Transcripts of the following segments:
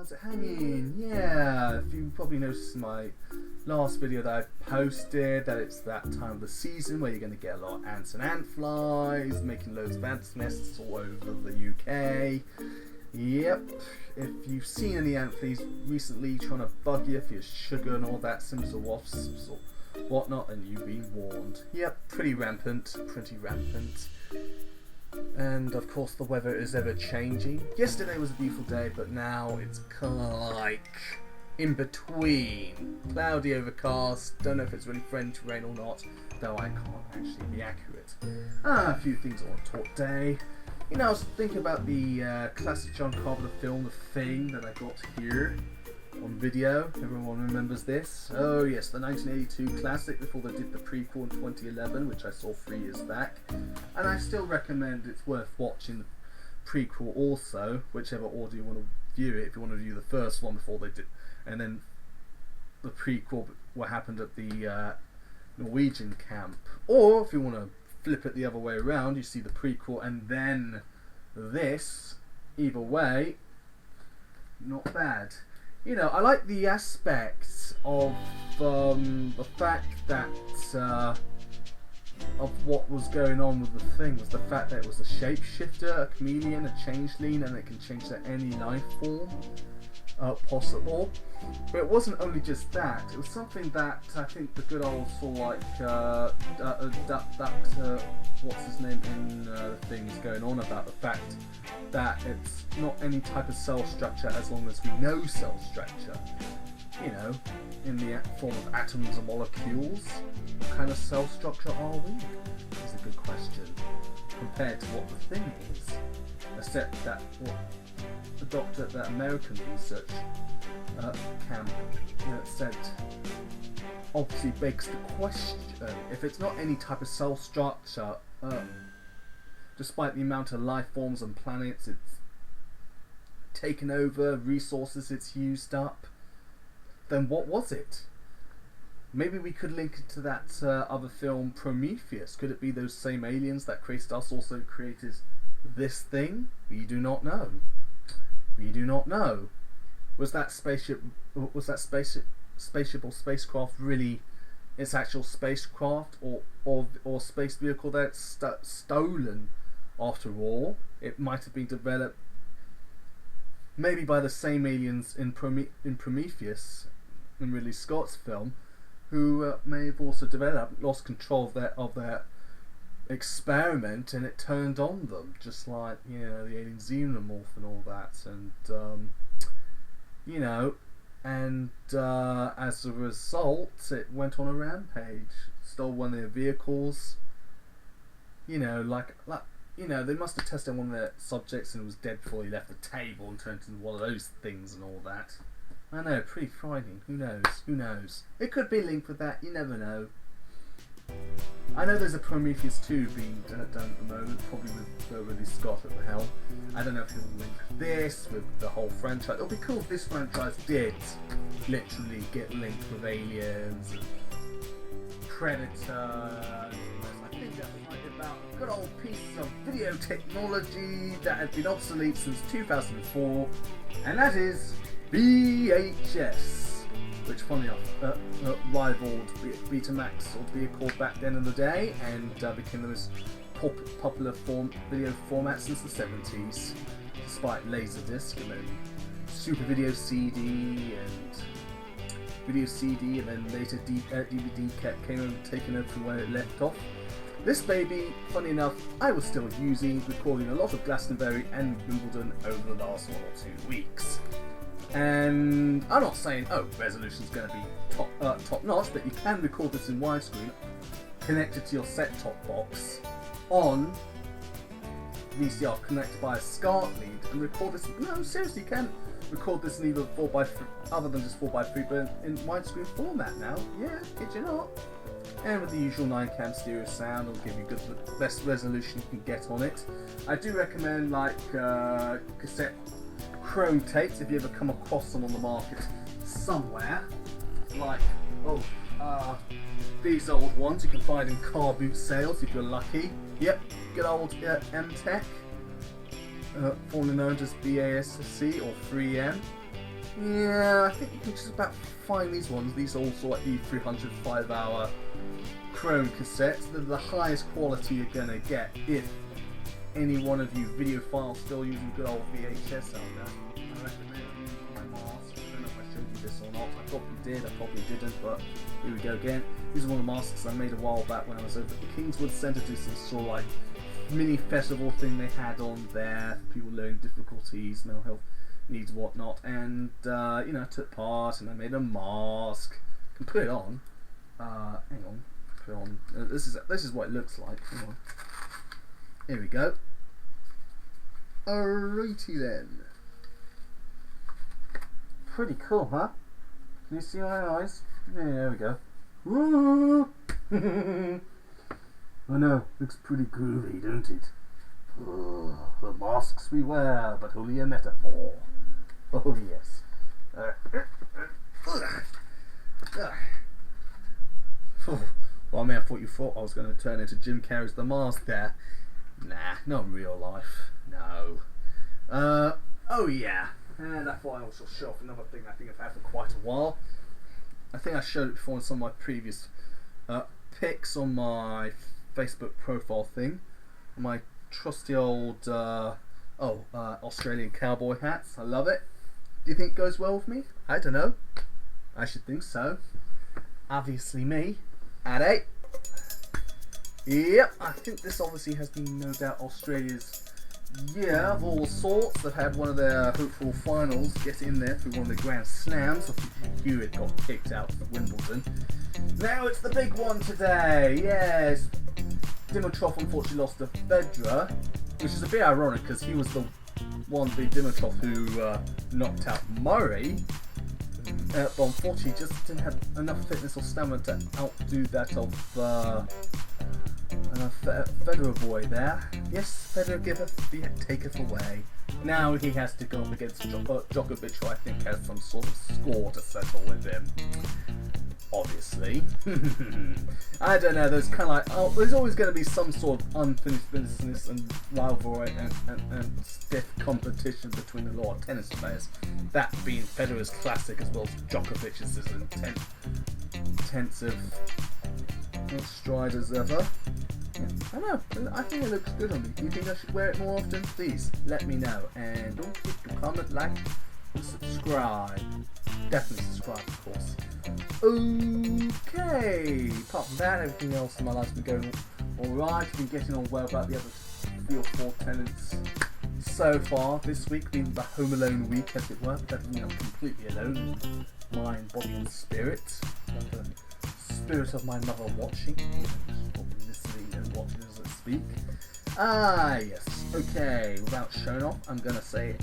how's it hanging? Yeah, if you probably noticed in my last video that I posted that it's that time of the season where you're going to get a lot of ants and ant flies making loads of ant nests all over the UK. Yep, if you've seen any ant fleas recently trying to bug you for your sugar and all that, Sims or wasps or whatnot, and you've been warned. Yep, pretty rampant. And of course the weather is ever changing. Yesterday was a beautiful day, but now it's kind of like in between. Cloudy, overcast, don't know if it's really friendly to rain or not, though I can't actually be accurate. A few things I want to talk today. You know, I was thinking about the classic John Carpenter film, The Thing, that I got here on video. Everyone remembers this? Oh yes, the 1982 classic before they did the prequel in 2011, which I saw 3 years back. And I still recommend it's worth watching the prequel also, whichever order you want to view it. If you want to view the first one before they did, and then the prequel, what happened at the Norwegian camp. Or if you want to flip it the other way around, you see the prequel and then this. Either way, not bad. You know, I like the aspects of the fact that of what was going on with the Thing was the fact that it was a shapeshifter, a chameleon, a changeling, and it can change to any life form possible. But it wasn't only just that, it was something that I think the good old sort of like what's his name in the Thing is going on about, the fact that it's not any type of cell structure as long as we know cell structure. You know, in the form of atoms and molecules, what kind of cell structure are we? Is a good question compared to what the Thing is. Except that what the doctor at that American research camp said obviously begs the question, if it's not any type of cell structure, despite the amount of life forms and planets it's taken over, resources it's used up, then what was it? Maybe we could link it to that other film Prometheus. Could it be those same aliens that created us also created this Thing? We do not know. Was that spaceship or spacecraft really its actual spacecraft or space vehicle that's stolen after all? It might have been developed maybe by the same aliens in Prometheus, in Ridley Scott's film, who may have also lost control of their experiment, and it turned on them, just like, you know, the alien xenomorph and all that, and you know, and as a result it went on a rampage, stole one of their vehicles, you know, like you know, they must have tested one of their subjects and it was dead before he left the table and turned into one of those things and all that. I know, pretty frightening. Who knows? It could be linked with that, you never know. I know there's a Prometheus 2 being done at the moment, probably with Ridley Scott at the helm. I don't know if he'll link this with the whole franchise. It'll be cool if this franchise did literally get linked with aliens and Predator. I think that's about a good old piece of video technology that has been obsolete since 2004, and that is VHS. Which, funny enough, rivaled Betamax or vehicle back then in the day, and became the most popular video format since the 70s, despite Laserdisc and then Super Video CD and Video CD, and then later DVD came over, taken over from where it left off. This baby, funny enough, I was still using, recording a lot of Glastonbury and Wimbledon over the last 1 or 2 weeks. And I'm not saying, resolution's going to be top notch, but you can record this in widescreen, connected to your set-top box on VCR, connected by a SCART lead, and record this. No, seriously, you can record this in either 4x3, other than just 4x3, but in widescreen format now. Yeah, kid you not. And with the usual 9-cam stereo sound, it'll give you the best resolution you can get on it. I do recommend like cassette chrome tapes if you ever come across them on the market somewhere, like these old ones you can find in car boot sales if you're lucky. Yep, good old M-Tech, formerly known as BASC or 3M. Yeah, I think you can just about find these ones. These are also like E300 5-hour Chrome cassettes. They're the highest quality you're gonna get if any one of you videophiles still using good old VHS out there. I recommend using my mask. I don't know if I showed you this or not. I probably did, I probably didn't, but here we go again. These are one of the masks I made a while back when I was over at the Kingswood Centre doing some sort of like mini festival thing they had on there for people learning difficulties, mental health needs, whatnot, and you know, I took part and I made a mask. You can put it on. Hang on, put it on. This is what it looks like. Hang on. Here we go. Alrighty then. Pretty cool, huh? Can you see my eyes? Yeah, there we go. Woo! I know, looks pretty groovy, don't it? Oh, the masks we wear, but only a metaphor. Oh yes. Well, I mean, I thought you thought I was going to turn into Jim Carrey's The Mask there. Nah, not in real life. No. Oh yeah. And I thought I also show off another thing I think I've had for quite a while. I think I showed it before in some of my previous pics on my Facebook profile thing. My trusty old Australian cowboy hats. I love it. Do you think it goes well with me? I don't know. I should think so. Obviously me. At 8. Yep, I think this obviously has been no doubt Australia's year of all sorts. They've had one of their hopeful finals get in there through one of the Grand Slams. I think Hewitt got kicked out for Wimbledon. Now it's the big one today. Yes, Dimitrov unfortunately lost to Federer, which is a bit ironic because he was the one, the Dimitrov, who knocked out Murray. But unfortunately, he just didn't have enough fitness or stamina to outdo that of Federer boy there. Yes, Federer giveth, taketh away. Now he has to go up against Djokovic, who I think has some sort of score to settle with him. Obviously. I don't know, there's kind of like, there's always going to be some sort of unfinished business and rivalry and stiff competition between a lot of tennis players. That being Federer's classic as well as Djokovic's as intensive stride as ever. Yeah, I know, I think it looks good on me. Do you think I should wear it more often? Please, let me know. And don't forget to comment, like, and subscribe. Definitely subscribe, of course. Okay, apart from that, everything else in my life's been going alright. I've been getting on well about the other 3 or 4 tenants so far. This week being the Home Alone week, as it were. That doesn't mean I'm completely alone in mind, body and spirit. Got the spirit of my mother watching. Probably listening and watching as I speak. Ah, yes. Okay, without showing off, I'm going to say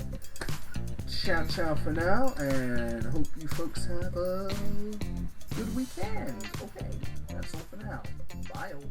ciao for now, and hope you folks have a good weekend. Okay, that's all for now. Bye all.